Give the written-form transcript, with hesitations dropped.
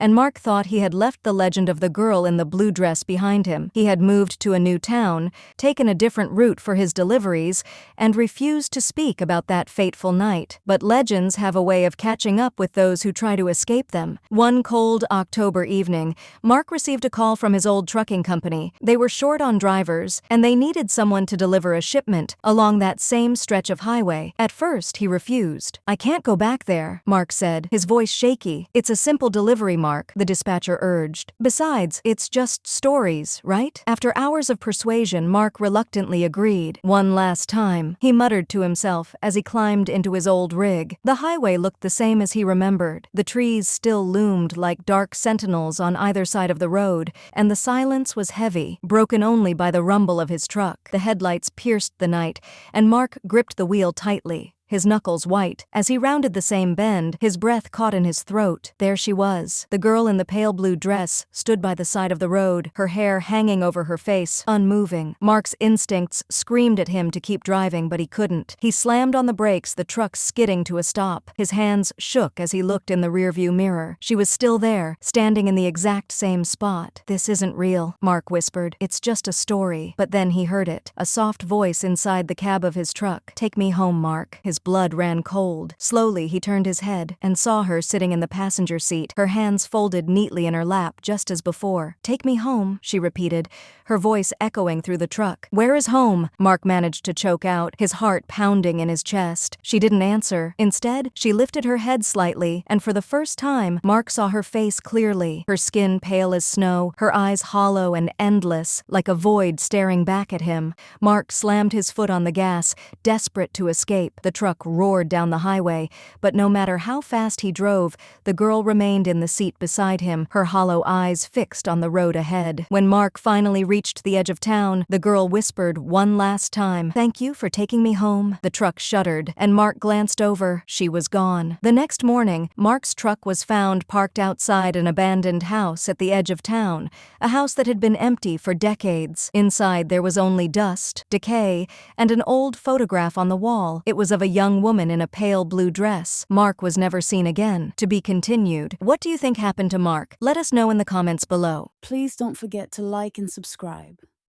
and Mark thought he had left the legend of the girl in the blue dress behind him. He had moved to a new town, taken a different route for his deliveries, and refused to speak about that fateful night. But legends have a way of catching up with those who try to escape them. One cold October evening, Mark received a call from his old trucking company. They were short on drivers, and they needed someone to deliver a shipment along that same stretch of highway. At first, he refused. "I can't go back there," Mark said, his voice shaky. "It's a simple delivery, Mark," the dispatcher urged. "Besides, it's just stories, right?" After hours of persuasion, Mark reluctantly agreed. One last time, he muttered to himself as he climbed into his old rig. The highway looked the same as he remembered. The trees still loomed like dark sentinels on either side of the road, and the silence was heavy, broken only by the rumble of his truck. The headlights pierced the night, and Mark gripped the wheel tightly, his knuckles white. As he rounded the same bend, his breath caught in his throat. There she was. The girl in the pale blue dress stood by the side of the road, her hair hanging over her face, unmoving. Mark's instincts screamed at him to keep driving, but he couldn't. He slammed on the brakes, the truck skidding to a stop. His hands shook as he looked in the rearview mirror. She was still there, standing in the exact same spot. "This isn't real," Mark whispered. "It's just a story." But then he heard it, a soft voice inside the cab of his truck. "Take me home, Mark." His blood ran cold. Slowly, he turned his head and saw her sitting in the passenger seat, her hands folded neatly in her lap, just as before. "Take me home," she repeated, her voice echoing through the truck. "Where is home?" Mark managed to choke out, his heart pounding in his chest. She didn't answer. Instead, she lifted her head slightly, and for the first time, Mark saw her face clearly, her skin pale as snow, her eyes hollow and endless, like a void staring back at him. Mark slammed his foot on the gas, desperate to escape. The truck roared down the highway, but no matter how fast he drove, the girl remained in the seat beside him, her hollow eyes fixed on the road ahead. When Mark finally reached the edge of town, the girl whispered one last time, "Thank you for taking me home." The truck shuddered, and Mark glanced over. She was gone. The next morning, Mark's truck was found parked outside an abandoned house at the edge of town, a house that had been empty for decades. Inside, there was only dust, decay, and an old photograph on the wall. It was of a young woman in a pale blue dress. Mark was never seen again. To be continued. What do you think happened to Mark? Let us know in the comments below. Please don't forget to like and subscribe.